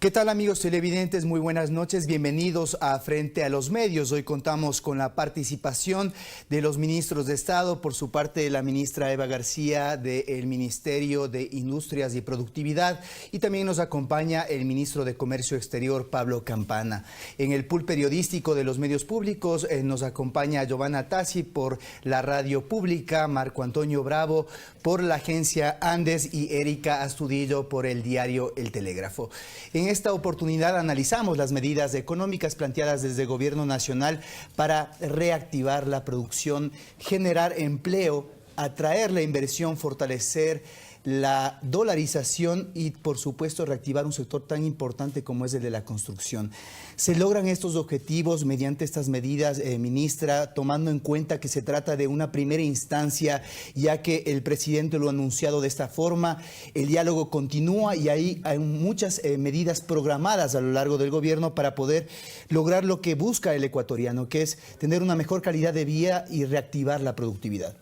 ¿Qué tal, amigos televidentes? Muy buenas noches, bienvenidos a Frente a los Medios. Hoy contamos con la participación de los ministros de Estado, por su parte la ministra Eva García del Ministerio de Industrias y Productividad, y también nos acompaña el ministro de Comercio Exterior, Pablo Campana. En el pool periodístico de los medios públicos nos acompaña Giovanna Tassi por la radio pública, Marco Antonio Bravo por la agencia Andes y Erika Astudillo por el diario El Telégrafo. En esta oportunidad analizamos las medidas económicas planteadas desde el Gobierno Nacional para reactivar la producción, generar empleo, atraer la inversión, fortalecer la dolarización y, por supuesto, reactivar un sector tan importante como es el de la construcción. ¿Se logran estos objetivos mediante estas medidas, ministra, tomando en cuenta que se trata de una primera instancia, ya que el presidente lo ha anunciado de esta forma? El diálogo continúa y ahí hay muchas medidas programadas a lo largo del gobierno para poder lograr lo que busca el ecuatoriano, que es tener una mejor calidad de vida y reactivar la productividad.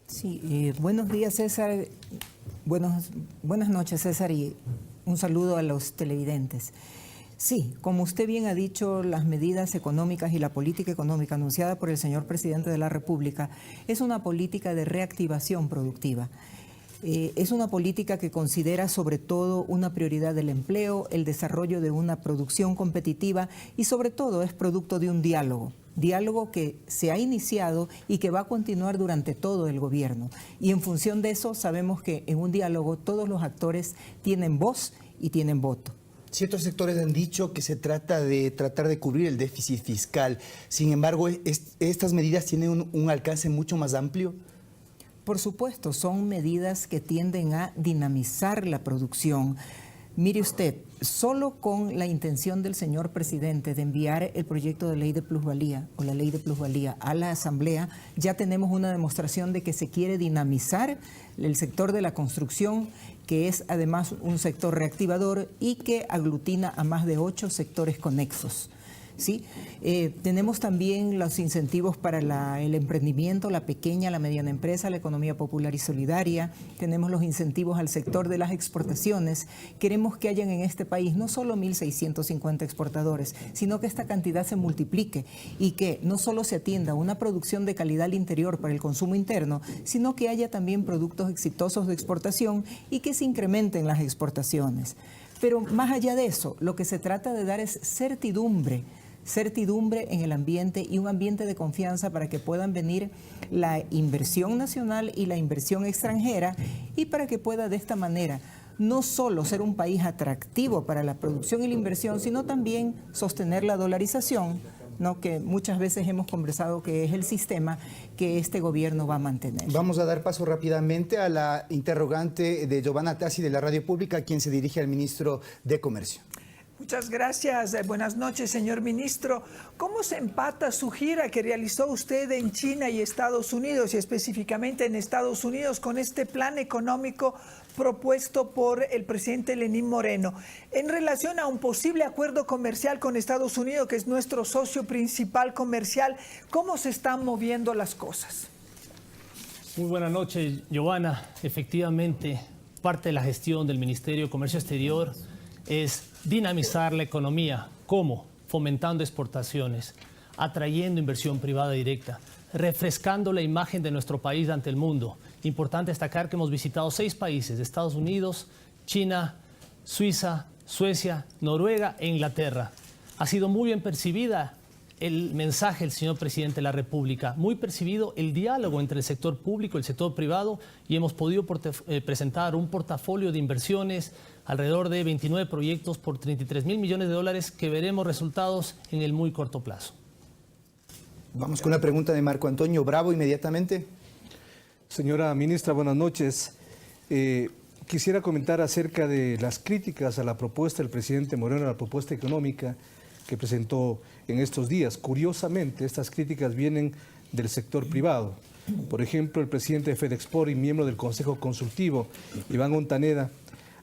Sí, buenos días, César. Buenas noches, César, y un saludo a los televidentes. Sí, como usted bien ha dicho, las medidas económicas y la política económica anunciada por el señor presidente de la República es una política de reactivación productiva. Es una política que considera sobre todo una prioridad del empleo, el desarrollo de una producción competitiva y sobre todo es producto de un diálogo que se ha iniciado y que va a continuar durante todo el gobierno. Y en función de eso sabemos que en un diálogo todos los actores tienen voz y tienen voto. Ciertos sectores han dicho que se trata de cubrir el déficit fiscal. Sin embargo, ¿estas medidas tienen un alcance mucho más amplio? Por supuesto, son medidas que tienden a dinamizar la producción. Mire usted, solo con la intención del señor presidente de enviar el proyecto de ley de plusvalía o la ley de plusvalía a la Asamblea, ya tenemos una demostración de que se quiere dinamizar el sector de la construcción, que es además un sector reactivador y que aglutina a más de 8 sectores conexos. ¿Sí? Tenemos también los incentivos para el emprendimiento, la pequeña, la mediana empresa, la economía popular y solidaria. Tenemos los incentivos al sector de las exportaciones. Queremos que hayan en este país no solo 1.650 exportadores, sino que esta cantidad se multiplique y que no solo se atienda a una producción de calidad al interior para el consumo interno, sino que haya también productos exitosos de exportación y que se incrementen las exportaciones. Pero más allá de eso, lo que se trata de dar es certidumbre en el ambiente y un ambiente de confianza para que puedan venir la inversión nacional y la inversión extranjera y para que pueda de esta manera no solo ser un país atractivo para la producción y la inversión, sino también sostener la dolarización, ¿no? Que muchas veces hemos conversado que es el sistema que este gobierno va a mantener. Vamos a dar paso rápidamente a la interrogante de Giovanna Tassi de la radio pública, quien se dirige al ministro de Comercio. Muchas gracias. Buenas noches, señor ministro. ¿Cómo se empata su gira que realizó usted en China y Estados Unidos, y específicamente en Estados Unidos, con este plan económico propuesto por el presidente Lenín Moreno, en relación a un posible acuerdo comercial con Estados Unidos, que es nuestro socio principal comercial? ¿Cómo se están moviendo las cosas? Muy buenas noches, Giovanna. Efectivamente, parte de la gestión del Ministerio de Comercio Exterior es dinamizar la economía. ¿Cómo? Fomentando exportaciones, atrayendo inversión privada directa, refrescando la imagen de nuestro país ante el mundo. Importante destacar que hemos visitado 6 países: Estados Unidos, China, Suiza, Suecia, Noruega e Inglaterra. Ha sido muy bien percibida el mensaje del señor presidente de la República, muy percibido el diálogo entre el sector público y el sector privado, y hemos podido presentar un portafolio de inversiones, alrededor de 29 proyectos por 33.000 millones de dólares que veremos resultados en el muy corto plazo. Vamos con la pregunta de Marco Antonio Bravo inmediatamente. Señora ministra, buenas noches. Quisiera comentar acerca de las críticas a la propuesta del presidente Moreno, a la propuesta económica que presentó en estos días. Curiosamente, estas críticas vienen del sector privado. Por ejemplo, el presidente de FedExport y miembro del Consejo Consultivo, Iván Ontaneda,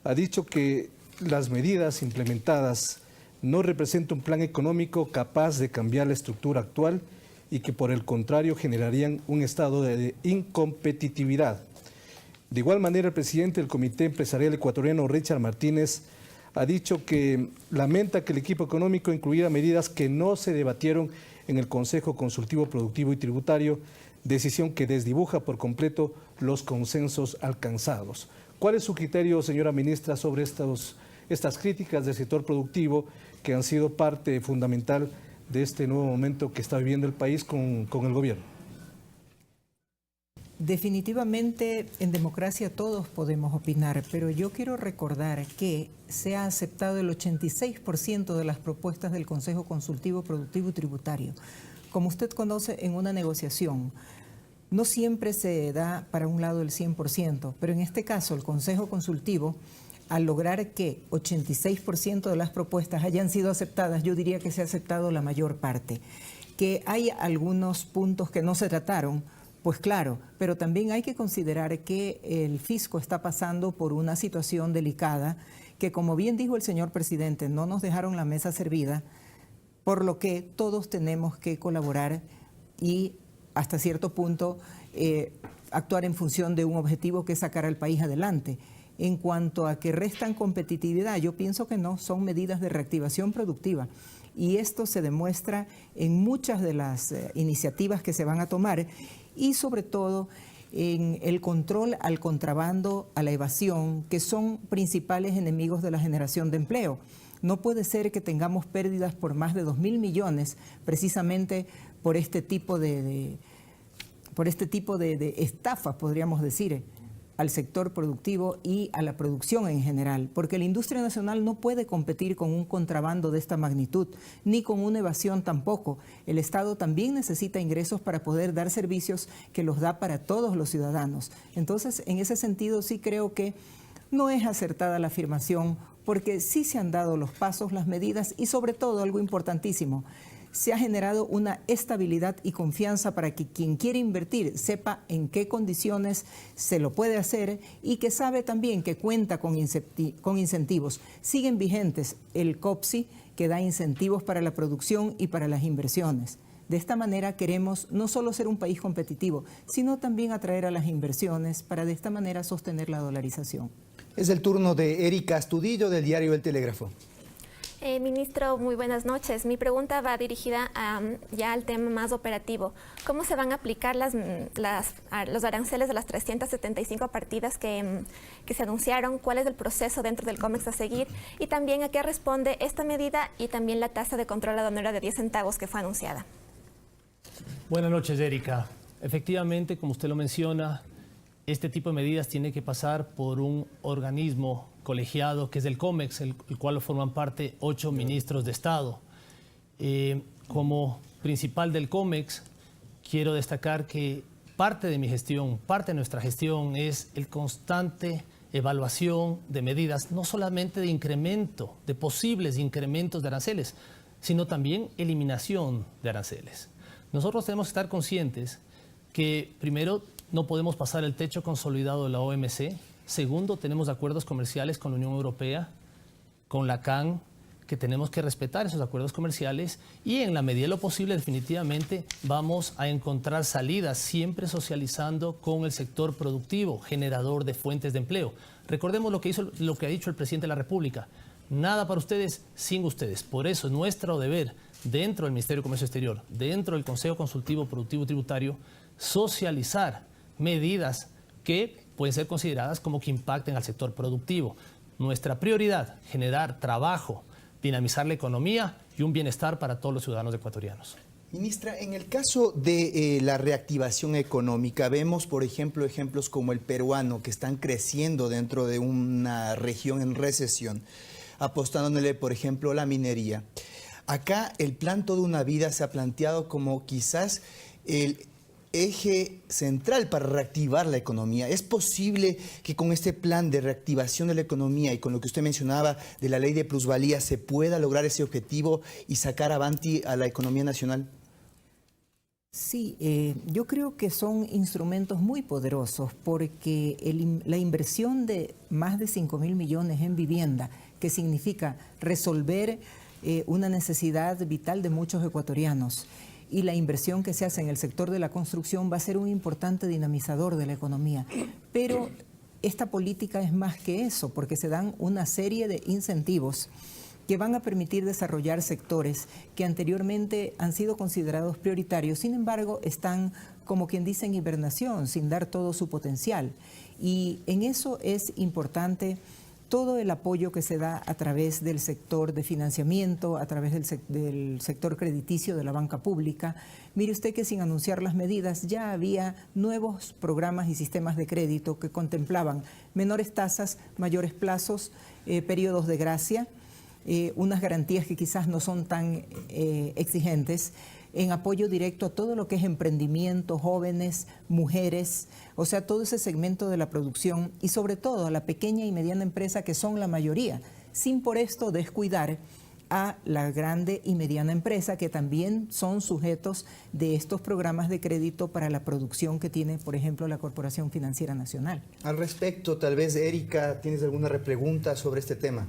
ha dicho que las medidas implementadas no representan un plan económico capaz de cambiar la estructura actual y que por el contrario generarían un estado de incompetitividad. De igual manera, el presidente del Comité Empresarial Ecuatoriano, Richard Martínez, ha dicho que lamenta que el equipo económico incluyera medidas que no se debatieron en el Consejo Consultivo Productivo y Tributario, decisión que desdibuja por completo los consensos alcanzados. ¿Cuál es su criterio, señora ministra, sobre estas críticas del sector productivo que han sido parte fundamental de este nuevo momento que está viviendo el país con el gobierno? Definitivamente en democracia todos podemos opinar, pero yo quiero recordar que se ha aceptado el 86% de las propuestas del Consejo Consultivo Productivo y Tributario. Como usted conoce, en una negociación no siempre se da para un lado el 100%, pero en este caso el Consejo Consultivo, al lograr que 86% de las propuestas hayan sido aceptadas, yo diría que se ha aceptado la mayor parte. Que hay algunos puntos que no se trataron, pues claro, pero también hay que considerar que el fisco está pasando por una situación delicada, que como bien dijo el señor presidente, no nos dejaron la mesa servida, por lo que todos tenemos que colaborar y hasta cierto punto actuar en función de un objetivo que es sacar al país adelante. En cuanto a que restan competitividad, yo pienso que no, son medidas de reactivación productiva. Y esto se demuestra en muchas de las iniciativas que se van a tomar y sobre todo en el control al contrabando, a la evasión, que son principales enemigos de la generación de empleo. No puede ser que tengamos pérdidas por más de 2.000 millones precisamente por este tipo de estafas, podríamos decir, al sector productivo y a la producción en general, porque la industria nacional no puede competir con un contrabando de esta magnitud, ni con una evasión tampoco. El Estado también necesita ingresos para poder dar servicios que los da para todos los ciudadanos. Entonces, en ese sentido, sí creo que no es acertada la afirmación, porque sí se han dado los pasos, las medidas y sobre todo, algo importantísimo, se ha generado una estabilidad y confianza para que quien quiere invertir sepa en qué condiciones se lo puede hacer y que sabe también que cuenta con incentivos. Siguen vigentes el COPSI, que da incentivos para la producción y para las inversiones. De esta manera queremos no solo ser un país competitivo, sino también atraer a las inversiones para de esta manera sostener la dolarización. Es el turno de Erika Astudillo del diario El Telégrafo. Ministro, muy buenas noches. Mi pregunta va dirigida ya al tema más operativo. ¿Cómo se van a aplicar los aranceles de las 375 partidas que se anunciaron? ¿Cuál es el proceso dentro del COMEX a seguir? Y también a qué responde esta medida y también la tasa de control aduanera de 10 centavos que fue anunciada. Buenas noches, Erika. Efectivamente, como usted lo menciona, este tipo de medidas tiene que pasar por un organismo colegiado que es el COMEX, el cual forman parte 8 ministros de Estado. Como principal del COMEX, quiero destacar que parte de mi gestión, parte de nuestra gestión es el constante evaluación de medidas, no solamente de incremento, de posibles incrementos de aranceles, sino también eliminación de aranceles. Nosotros tenemos que estar conscientes que, primero, no podemos pasar el techo consolidado de la OMC. Segundo, tenemos acuerdos comerciales con la Unión Europea, con la CAN, que tenemos que respetar esos acuerdos comerciales y en la medida de lo posible definitivamente vamos a encontrar salidas, siempre socializando con el sector productivo, generador de fuentes de empleo. Recordemos lo que ha dicho el presidente de la República. Nada para ustedes sin ustedes. Por eso es nuestro deber, dentro del Ministerio de Comercio Exterior, dentro del Consejo Consultivo Productivo y Tributario, socializar medidas que pueden ser consideradas como que impacten al sector productivo. Nuestra prioridad, generar trabajo, dinamizar la economía y un bienestar para todos los ciudadanos ecuatorianos. Ministra, en el caso de la reactivación económica, vemos, por ejemplo, ejemplos como el peruano, que están creciendo dentro de una región en recesión, apostándole, por ejemplo, a la minería. Acá el plan Toda una Vida se ha planteado como quizás el eje central para reactivar la economía. ¿Es posible que con este plan de reactivación de la economía y con lo que usted mencionaba de la ley de plusvalía se pueda lograr ese objetivo y sacar avanti a la economía nacional? Sí, yo creo que son instrumentos muy poderosos porque la inversión de más de 5.000 millones en vivienda, que significa resolver una necesidad vital de muchos ecuatorianos, y la inversión que se hace en el sector de la construcción va a ser un importante dinamizador de la economía. Pero esta política es más que eso, porque se dan una serie de incentivos que van a permitir desarrollar sectores que anteriormente han sido considerados prioritarios, sin embargo, están, como quien dice, en hibernación, sin dar todo su potencial. Y en eso es importante todo el apoyo que se da a través del sector de financiamiento, a través del sector crediticio de la banca pública. Mire usted que sin anunciar las medidas ya había nuevos programas y sistemas de crédito que contemplaban menores tasas, mayores plazos, periodos de gracia, unas garantías que quizás no son tan exigentes, en apoyo directo a todo lo que es emprendimiento, jóvenes, mujeres, o sea, todo ese segmento de la producción y sobre todo a la pequeña y mediana empresa que son la mayoría, sin por esto descuidar a la grande y mediana empresa que también son sujetos de estos programas de crédito para la producción que tiene, por ejemplo, la Corporación Financiera Nacional. Al respecto, tal vez, Erika, ¿tienes alguna repregunta sobre este tema?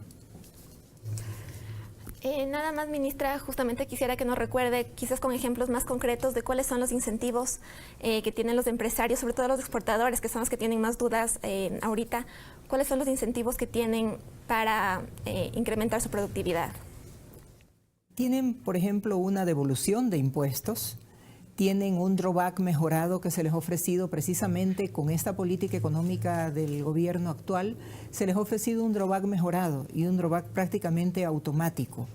Nada más, ministra, justamente quisiera que nos recuerde, quizás con ejemplos más concretos, de cuáles son los incentivos que tienen los empresarios, sobre todo los exportadores, que son los que tienen más dudas ahorita. ¿Cuáles son los incentivos que tienen para incrementar su productividad? Tienen, por ejemplo, una devolución de impuestos, tienen un drawback mejorado que se les ha ofrecido precisamente con esta política económica del gobierno actual, se les ha ofrecido un drawback mejorado y un drawback prácticamente automático.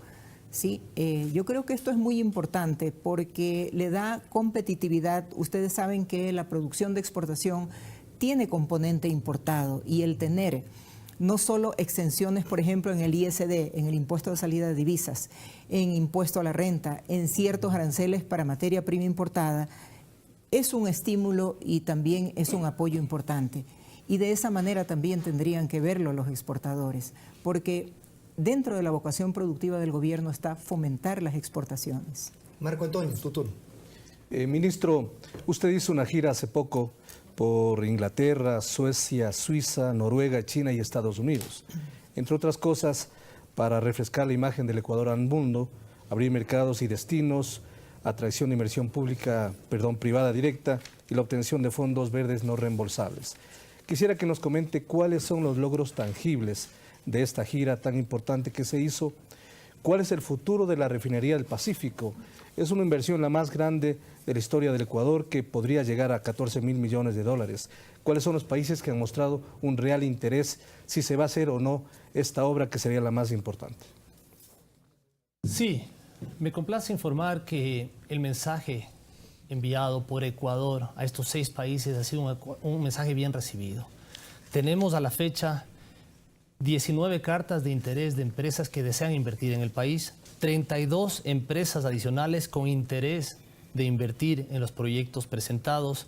Sí, yo creo que esto es muy importante porque le da competitividad. Ustedes saben que la producción de exportación tiene componente importado y el tener no solo exenciones, por ejemplo, en el ISD, en el impuesto de salida de divisas, en impuesto a la renta, en ciertos aranceles para materia prima importada, es un estímulo y también es un apoyo importante. Y de esa manera también tendrían que verlo los exportadores, porque dentro de la vocación productiva del gobierno está fomentar las exportaciones. Marco Antonio, tu turno. Ministro, usted hizo una gira hace poco por Inglaterra, Suecia, Suiza, Noruega, China y Estados Unidos. Entre otras cosas, para refrescar la imagen del Ecuador al mundo, abrir mercados y destinos, atracción de inversión privada directa y la obtención de fondos verdes no reembolsables. Quisiera que nos comente cuáles son los logros tangibles de esta gira tan importante que se hizo. ¿Cuál es el futuro de la refinería del Pacífico? Es una inversión la más grande de la historia del Ecuador que podría llegar a 14.000 millones de dólares. ¿Cuáles son los países que han mostrado un real interés si se va a hacer o no esta obra que sería la más importante? Sí, me complace informar que el mensaje enviado por Ecuador a estos 6 países ha sido un mensaje bien recibido. Tenemos a la fecha 19 cartas de interés de empresas que desean invertir en el país, 32 empresas adicionales con interés de invertir en los proyectos presentados,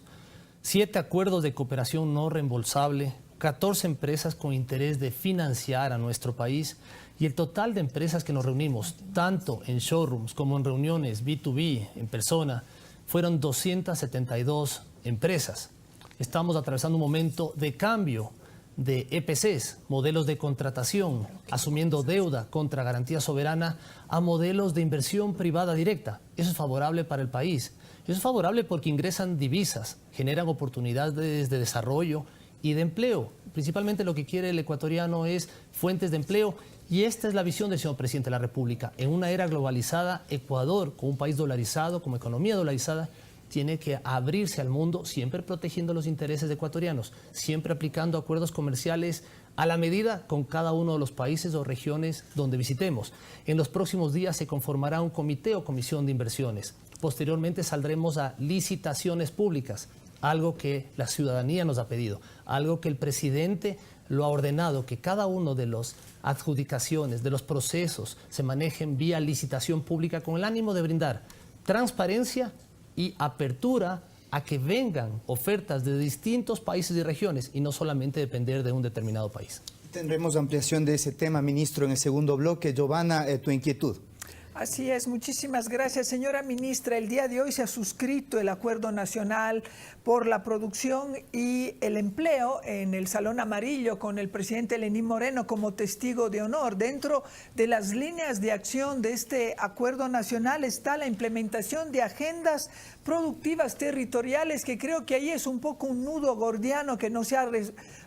7 acuerdos de cooperación no reembolsable, 14 empresas con interés de financiar a nuestro país y el total de empresas que nos reunimos, tanto en showrooms como en reuniones B2B, en persona, fueron 272 empresas. Estamos atravesando un momento de cambio de EPCs, modelos de contratación, asumiendo deuda contra garantía soberana a modelos de inversión privada directa. Eso es favorable para el país. Eso es favorable porque ingresan divisas, generan oportunidades de desarrollo y de empleo. Principalmente lo que quiere el ecuatoriano es fuentes de empleo y esta es la visión del señor presidente de la República. En una era globalizada, Ecuador, como un país dolarizado, como economía dolarizada, tiene que abrirse al mundo, siempre protegiendo los intereses ecuatorianos, siempre aplicando acuerdos comerciales a la medida con cada uno de los países o regiones donde visitemos. En los próximos días se conformará un comité o comisión de inversiones. Posteriormente saldremos a licitaciones públicas, algo que la ciudadanía nos ha pedido, algo que el presidente lo ha ordenado, que cada uno de las adjudicaciones, de los procesos, se manejen vía licitación pública con el ánimo de brindar transparencia y apertura a que vengan ofertas de distintos países y regiones y no solamente depender de un determinado país. Tendremos ampliación de ese tema, ministro, en el segundo bloque. Giovanna, tu inquietud. Así es, muchísimas gracias, señora ministra. El día de hoy se ha suscrito el Acuerdo Nacional por la Producción y el Empleo en el Salón Amarillo con el presidente Lenín Moreno como testigo de honor. Dentro de las líneas de acción de este Acuerdo Nacional está la implementación de agendas productivas territoriales, que creo que ahí es un poco un nudo gordiano que no se ha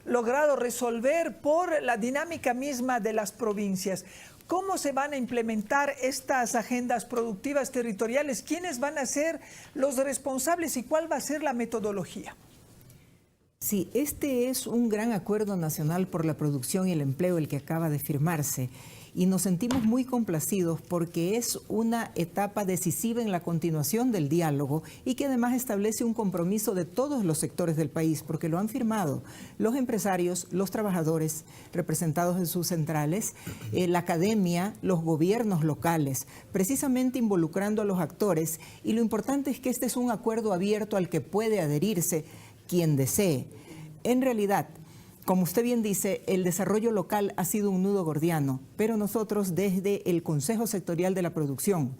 logrado resolver por la dinámica misma de las provincias. ¿Cómo se van a implementar estas agendas productivas territoriales? ¿Quiénes van a ser los responsables y cuál va a ser la metodología? Sí, este es un gran acuerdo nacional por la producción y el empleo el que acaba de firmarse. Y nos sentimos muy complacidos porque es una etapa decisiva en la continuación del diálogo y que además establece un compromiso de todos los sectores del país, porque lo han firmado los empresarios, los trabajadores representados en sus centrales, la academia, los gobiernos locales, precisamente involucrando a los actores. Y lo importante es que este es un acuerdo abierto al que puede adherirse quien desee. En realidad, como usted bien dice, el desarrollo local ha sido un nudo gordiano, pero nosotros desde el Consejo Sectorial de la Producción,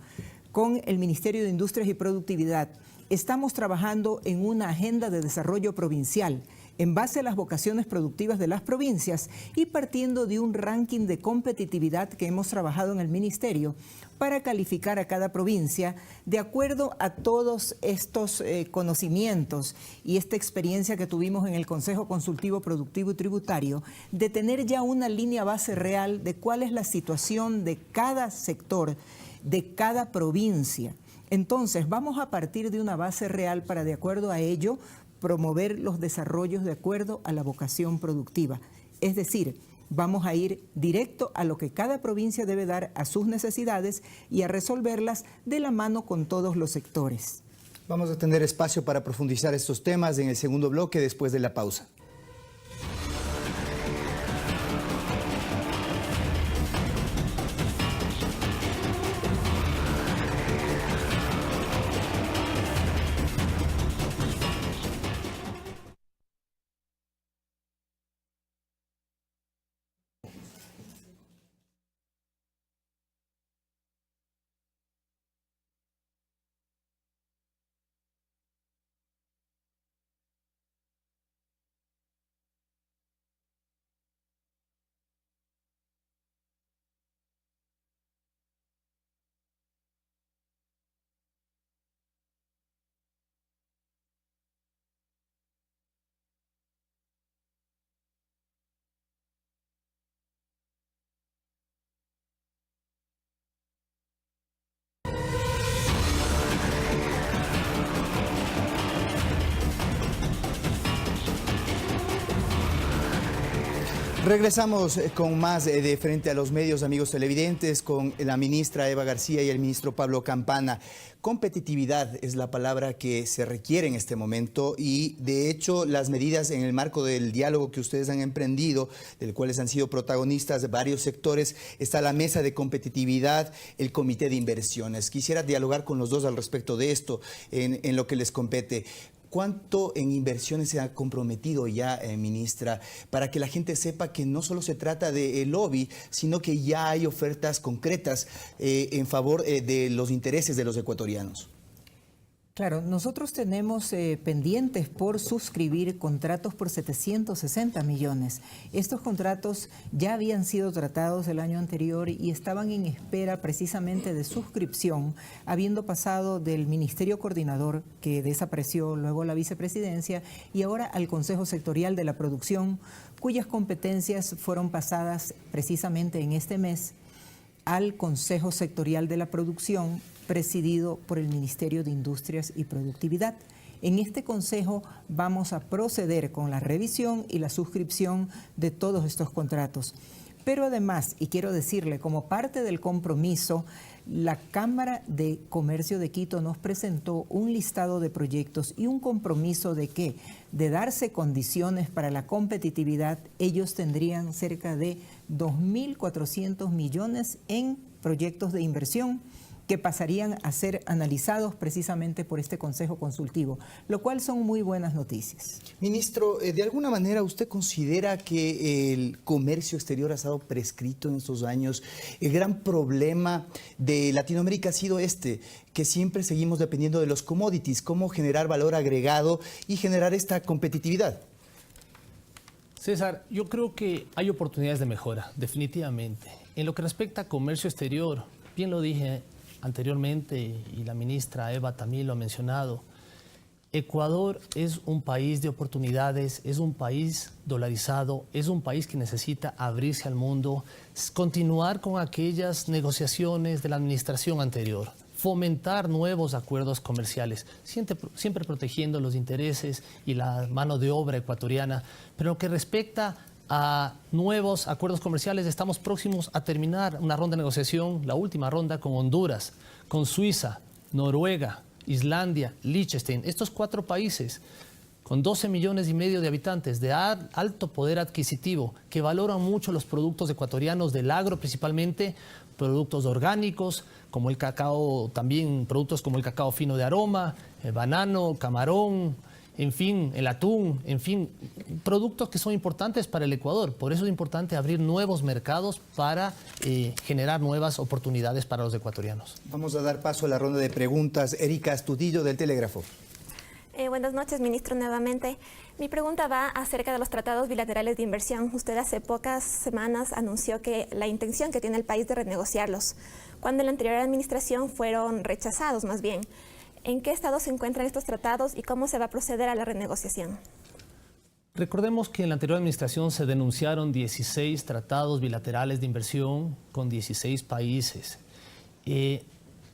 con el Ministerio de Industrias y Productividad, estamos trabajando en una agenda de desarrollo provincial en base a las vocaciones productivas de las provincias y partiendo de un ranking de competitividad que hemos trabajado en el Ministerio para calificar a cada provincia de acuerdo a todos estos conocimientos y esta experiencia que tuvimos en el Consejo Consultivo Productivo y Tributario, de tener ya una línea base real de cuál es la situación de cada sector, de cada provincia. Entonces, vamos a partir de una base real para, de acuerdo a ello, promover los desarrollos de acuerdo a la vocación productiva. Es decir, vamos a ir directo a lo que cada provincia debe dar a sus necesidades y a resolverlas de la mano con todos los sectores. Vamos a tener espacio para profundizar estos temas en el segundo bloque después de la pausa. Regresamos con más de Frente a los Medios, amigos televidentes, con la ministra Eva García y el ministro Pablo Campana. Competitividad es la palabra que se requiere en este momento y, de hecho, las medidas en el marco del diálogo que ustedes han emprendido, del cual han sido protagonistas de varios sectores, está la mesa de competitividad, el comité de inversiones. Quisiera dialogar con los dos al respecto de esto, en lo que les compete. ¿Cuánto en inversiones se ha comprometido ya, ministra, para que la gente sepa que no solo se trata de lobby, sino que ya hay ofertas concretas en favor de los intereses de los ecuatorianos? Claro, nosotros tenemos pendientes por suscribir contratos por 760 millones. Estos contratos ya habían sido tratados el año anterior y estaban en espera precisamente de suscripción, habiendo pasado del Ministerio Coordinador, que desapareció, luego la vicepresidencia, y ahora al Consejo Sectorial de la Producción, cuyas competencias fueron pasadas precisamente en este mes al Consejo Sectorial de la Producción, presidido por el Ministerio de Industrias y Productividad. En este consejo vamos a proceder con la revisión y la suscripción de todos estos contratos. Pero además, y quiero decirle, como parte del compromiso, la Cámara de Comercio de Quito nos presentó un listado de proyectos y un compromiso de que, de darse condiciones para la competitividad, ellos tendrían cerca de 2.400 millones en proyectos de inversión, que pasarían a ser analizados precisamente por este Consejo Consultivo, lo cual son muy buenas noticias. Ministro, ¿de alguna manera usted considera que el comercio exterior ha estado prescrito en estos años? El gran problema de Latinoamérica ha sido que siempre seguimos dependiendo de los commodities, cómo generar valor agregado y generar esta competitividad. César, yo creo que hay oportunidades de mejora, definitivamente. En lo que respecta a comercio exterior, bien lo dije anteriormente y la ministra Eva también lo ha mencionado, Ecuador es un país de oportunidades, es un país dolarizado, es un país que necesita abrirse al mundo, continuar con aquellas negociaciones de la administración anterior, fomentar nuevos acuerdos comerciales, siempre protegiendo los intereses y la mano de obra ecuatoriana. Pero en lo que respecta a nuevos acuerdos comerciales, estamos próximos a terminar una ronda de negociación, la última ronda con Honduras, con Suiza, Noruega, Islandia, Liechtenstein. Estos 4 países con 12 millones y medio de habitantes, de alto poder adquisitivo, que valoran mucho los productos ecuatorianos del agro, principalmente productos orgánicos, como el cacao, también productos como el cacao fino de aroma, el banano, camarón, en fin, el atún, en fin, productos que son importantes para el Ecuador. Por eso es importante abrir nuevos mercados para generar nuevas oportunidades para los ecuatorianos. Vamos a dar paso a la ronda de preguntas. Erika Astudillo, del Telégrafo. Buenas noches, ministro, nuevamente. Mi pregunta va acerca de los tratados bilaterales de inversión. Usted hace pocas semanas anunció que la intención que tiene el país de renegociarlos, cuando en la anterior administración fueron rechazados más bien. ¿En qué estado se encuentran estos tratados y cómo se va a proceder a la renegociación? Recordemos que en la anterior administración se denunciaron 16 tratados bilaterales de inversión con 16 países.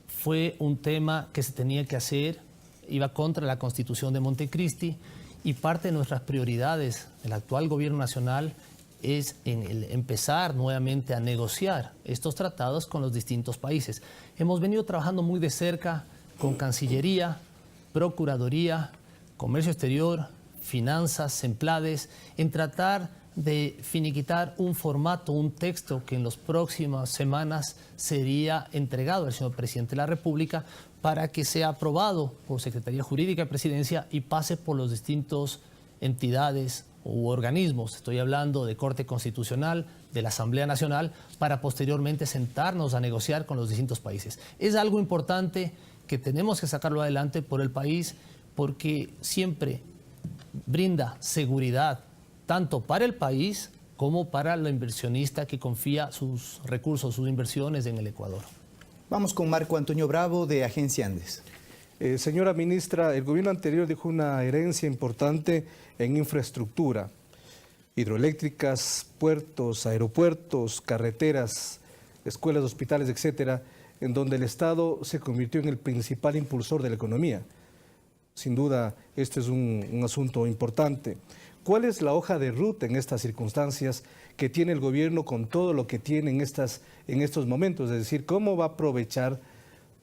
Fue un tema que se tenía que hacer, iba contra la Constitución de Montecristi, y parte de nuestras prioridades del actual gobierno nacional es empezar nuevamente a negociar estos tratados con los distintos países. Hemos venido trabajando muy de cerca con Cancillería, Procuraduría, Comercio Exterior, Finanzas, Semplades, en tratar de finiquitar un formato, un texto que en las próximas semanas sería entregado al señor Presidente de la República para que sea aprobado por Secretaría Jurídica de Presidencia y pase por los distintos entidades u organismos. Estoy hablando de Corte Constitucional, de la Asamblea Nacional, para posteriormente sentarnos a negociar con los distintos países. Es algo importante que tenemos que sacarlo adelante por el país, porque siempre brinda seguridad tanto para el país como para el inversionista que confía sus recursos, sus inversiones en el Ecuador. Vamos con Marco Antonio Bravo, de Agencia Andes. Señora ministra, el gobierno anterior dejó una herencia importante en infraestructura, hidroeléctricas, puertos, aeropuertos, carreteras, escuelas, hospitales, etcétera, en donde el Estado se convirtió en el principal impulsor de la economía. Sin duda, este es un asunto importante. ¿Cuál es la hoja de ruta en estas circunstancias que tiene el gobierno con todo lo que tiene en estos momentos? Es decir, ¿cómo va a aprovechar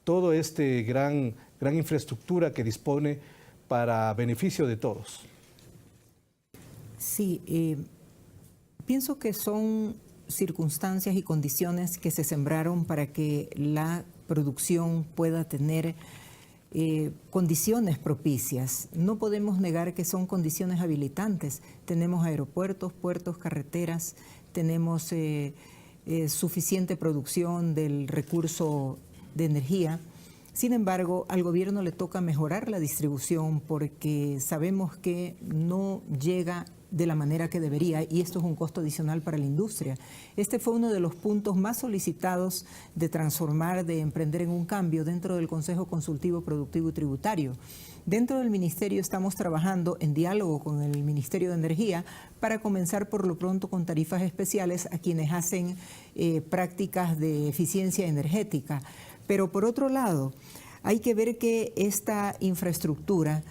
todo este gran infraestructura que dispone para beneficio de todos? Sí, pienso que son circunstancias y condiciones que se sembraron para que la producción pueda tener condiciones propicias. No podemos negar que son condiciones habilitantes. Tenemos aeropuertos, puertos, carreteras, tenemos suficiente producción del recurso de energía. Sin embargo, al gobierno le toca mejorar la distribución porque sabemos que no llega de la manera que debería, y esto es un costo adicional para la industria. Este fue uno de los puntos más solicitados de transformar, de emprender en un cambio dentro del Consejo Consultivo Productivo y Tributario. Dentro del Ministerio estamos trabajando en diálogo con el Ministerio de Energía para comenzar por lo pronto con tarifas especiales a quienes hacen prácticas de eficiencia energética. Pero por otro lado, hay que ver que esta infraestructura,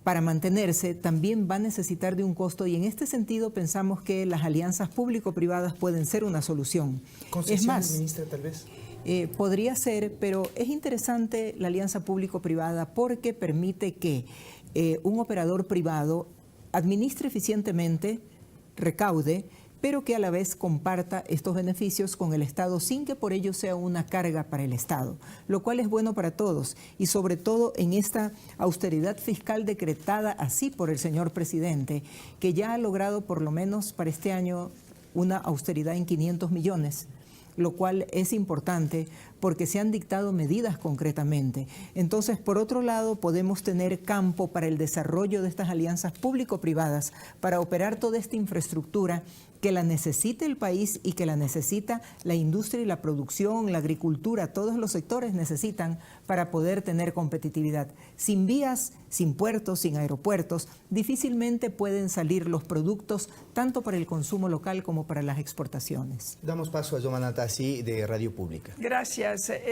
para mantenerse, también va a necesitar de un costo, y en este sentido pensamos que las alianzas público-privadas pueden ser una solución. ¿Concesiones, es más, ministra, tal vez? Podría ser, pero es interesante la alianza público-privada porque permite que un operador privado administre eficientemente, recaude, pero que a la vez comparta estos beneficios con el Estado sin que por ello sea una carga para el Estado, lo cual es bueno para todos y sobre todo en esta austeridad fiscal decretada así por el señor presidente, que ya ha logrado por lo menos para este año una austeridad en 500 millones, lo cual es importante porque se han dictado medidas concretamente. Entonces, por otro lado, podemos tener campo para el desarrollo de estas alianzas público-privadas para operar toda esta infraestructura que la necesita el país y que la necesita la industria y la producción, la agricultura, todos los sectores necesitan para poder tener competitividad. Sin vías, sin puertos, sin aeropuertos, difícilmente pueden salir los productos tanto para el consumo local como para las exportaciones. Damos paso a Giovanna Tassi de Radio Pública. Gracias.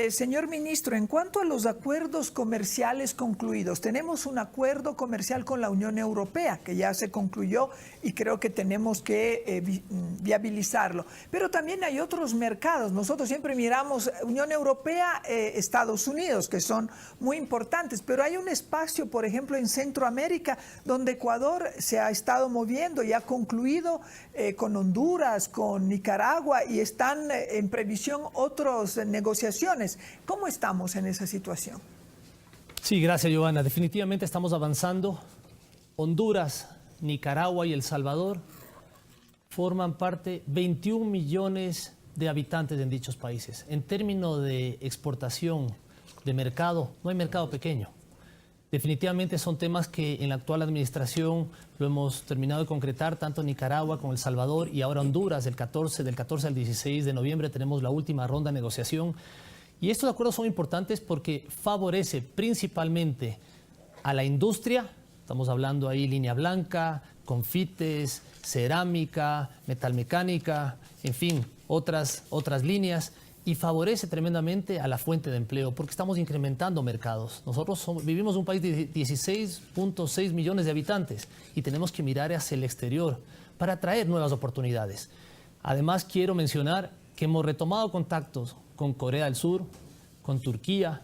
Señor ministro, en cuanto a los acuerdos comerciales concluidos, tenemos un acuerdo comercial con la Unión Europea que ya se concluyó y creo que tenemos que viabilizarlo. Pero también hay otros mercados. Nosotros siempre miramos Unión Europea, Estados Unidos, que son muy importantes, pero hay un espacio, por ejemplo, en Centroamérica, donde Ecuador se ha estado moviendo y ha concluido con Honduras, con Nicaragua, y están en previsión otras negociaciones. ¿Cómo estamos en esa situación? Sí, gracias, Giovanna. Definitivamente estamos avanzando. Honduras, Nicaragua y El Salvador forman parte 21 millones de habitantes en dichos países. En términos de exportación, de mercado, no hay mercado pequeño. Definitivamente son temas que en la actual administración lo hemos terminado de concretar, tanto Nicaragua como El Salvador y ahora Honduras, del 14 al 16 de noviembre tenemos la última ronda de negociación. Y estos acuerdos son importantes porque favorece principalmente a la industria, estamos hablando ahí línea blanca, confites, cerámica, metalmecánica, en fin, otras líneas, y favorece tremendamente a la fuente de empleo porque estamos incrementando mercados. Nosotros vivimos en un país de 16.6 millones de habitantes y tenemos que mirar hacia el exterior para atraer nuevas oportunidades. Además, quiero mencionar que hemos retomado contactos con Corea del Sur, con Turquía,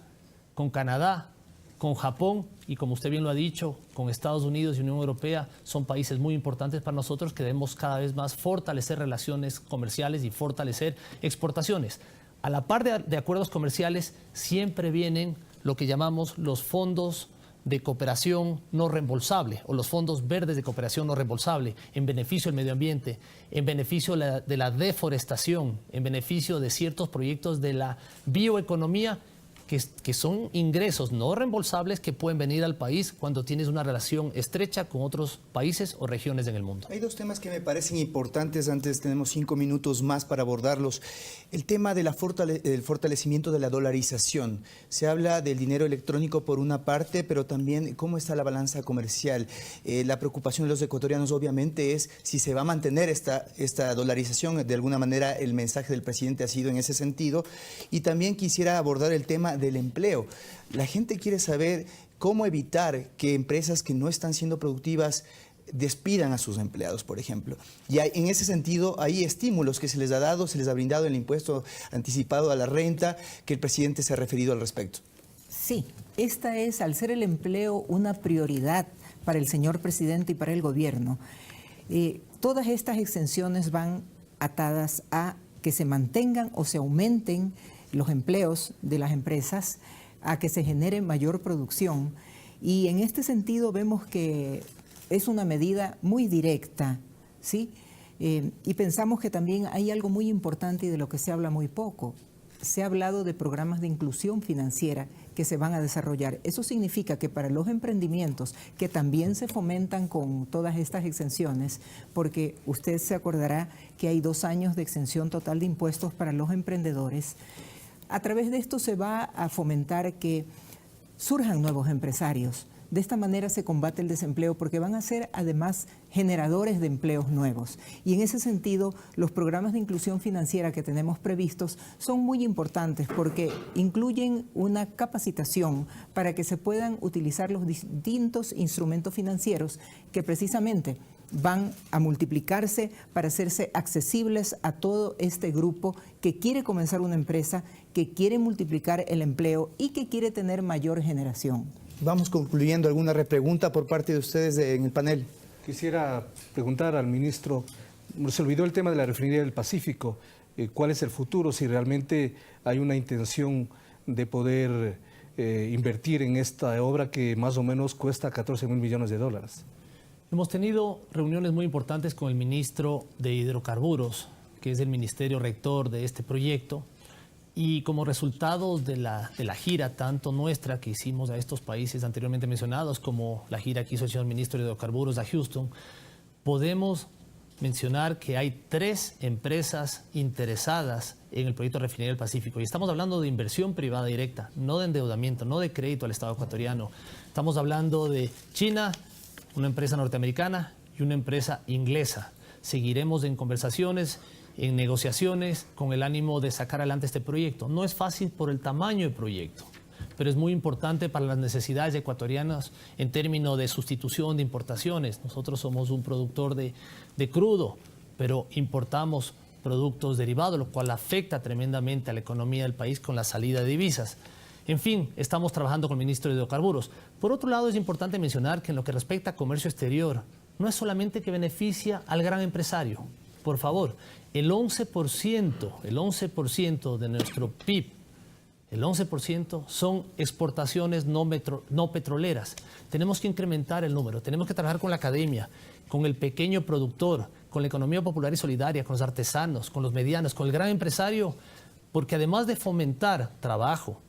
con Canadá, con Japón y, como usted bien lo ha dicho, con Estados Unidos y Unión Europea. Son países muy importantes para nosotros que debemos cada vez más fortalecer relaciones comerciales y fortalecer exportaciones. A la par de acuerdos comerciales siempre vienen lo que llamamos los fondos de cooperación no reembolsable o los fondos verdes de cooperación no reembolsable en beneficio del medio ambiente, en beneficio de la deforestación, en beneficio de ciertos proyectos de la bioeconomía que son ingresos no reembolsables que pueden venir al país cuando tienes una relación estrecha con otros países o regiones en el mundo. Hay dos temas que me parecen importantes, antes tenemos 5 minutos más para abordarlos. El tema del fortalecimiento de la dolarización. Se habla del dinero electrónico por una parte, pero también cómo está la balanza comercial. La preocupación de los ecuatorianos obviamente es si se va a mantener esta dolarización. De alguna manera el mensaje del presidente ha sido en ese sentido. Y también quisiera abordar el tema del empleo. La gente quiere saber cómo evitar que empresas que no están siendo productivas despidan a sus empleados, por ejemplo. Y en ese sentido hay estímulos que se les ha dado, se les ha brindado el impuesto anticipado a la renta, que el presidente se ha referido al respecto. Sí, esta es, al ser el empleo una prioridad para el señor presidente y para el gobierno, todas estas exenciones van atadas a que se mantengan o se aumenten los empleos de las empresas, a que se genere mayor producción. Y en este sentido vemos que es una medida muy directa, ¿sí? Y pensamos que también hay algo muy importante y de lo que se habla muy poco. Se ha hablado de programas de inclusión financiera que se van a desarrollar. Eso significa que para los emprendimientos, que también se fomentan con todas estas exenciones, porque usted se acordará que hay 2 años de exención total de impuestos para los emprendedores. A través de esto se va a fomentar que surjan nuevos empresarios. De esta manera se combate el desempleo porque van a ser además generadores de empleos nuevos. Y en ese sentido, los programas de inclusión financiera que tenemos previstos son muy importantes porque incluyen una capacitación para que se puedan utilizar los distintos instrumentos financieros que precisamente van a multiplicarse para hacerse accesibles a todo este grupo que quiere comenzar una empresa, que quiere multiplicar el empleo y que quiere tener mayor generación. Vamos concluyendo. ¿Alguna repregunta por parte de ustedes en el panel? Quisiera preguntar al ministro Se olvidó el tema de la refinería del Pacífico. ¿Cuál es el futuro? Si realmente hay una intención de poder invertir en esta obra que más o menos cuesta 14 mil millones de dólares. Hemos tenido reuniones muy importantes con el ministro de Hidrocarburos, que es el ministerio rector de este proyecto, y como resultado de la gira, tanto nuestra que hicimos a estos países anteriormente mencionados, como la gira que hizo el señor ministro de Hidrocarburos a Houston, podemos mencionar que hay 3 empresas interesadas en el proyecto de Refinería del Pacífico. Y estamos hablando de inversión privada directa, no de endeudamiento, no de crédito al Estado ecuatoriano. Estamos hablando de China, una empresa norteamericana y una empresa inglesa. Seguiremos en conversaciones, en negociaciones, con el ánimo de sacar adelante este proyecto. No es fácil por el tamaño del proyecto, pero es muy importante para las necesidades ecuatorianas en términos de sustitución de importaciones. Nosotros somos un productor de crudo, pero importamos productos derivados, lo cual afecta tremendamente a la economía del país con la salida de divisas. En fin, estamos trabajando con el ministro de Hidrocarburos. Por otro lado, es importante mencionar que en lo que respecta a comercio exterior, no es solamente que beneficia al gran empresario. Por favor, el 11% de nuestro PIB, el 11% son exportaciones no petroleras. Tenemos que incrementar el número, tenemos que trabajar con la academia, con el pequeño productor, con la economía popular y solidaria, con los artesanos, con los medianos, con el gran empresario, porque además de fomentar trabajo,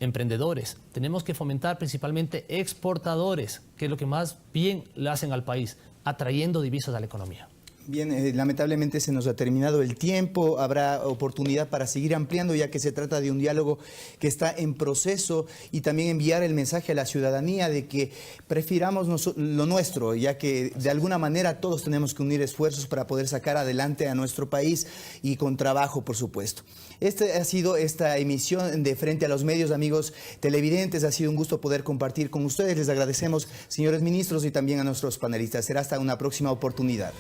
emprendedores, tenemos que fomentar principalmente exportadores, que es lo que más bien le hacen al país, atrayendo divisas a la economía. Bien, lamentablemente se nos ha terminado el tiempo, habrá oportunidad para seguir ampliando ya que se trata de un diálogo que está en proceso y también enviar el mensaje a la ciudadanía de que prefiramos lo nuestro, ya que de alguna manera todos tenemos que unir esfuerzos para poder sacar adelante a nuestro país y con trabajo, por supuesto. Esta ha sido esta emisión de Frente a los Medios, amigos televidentes. Ha sido un gusto poder compartir con ustedes. Les agradecemos, señores ministros, y también a nuestros panelistas. Será hasta una próxima oportunidad.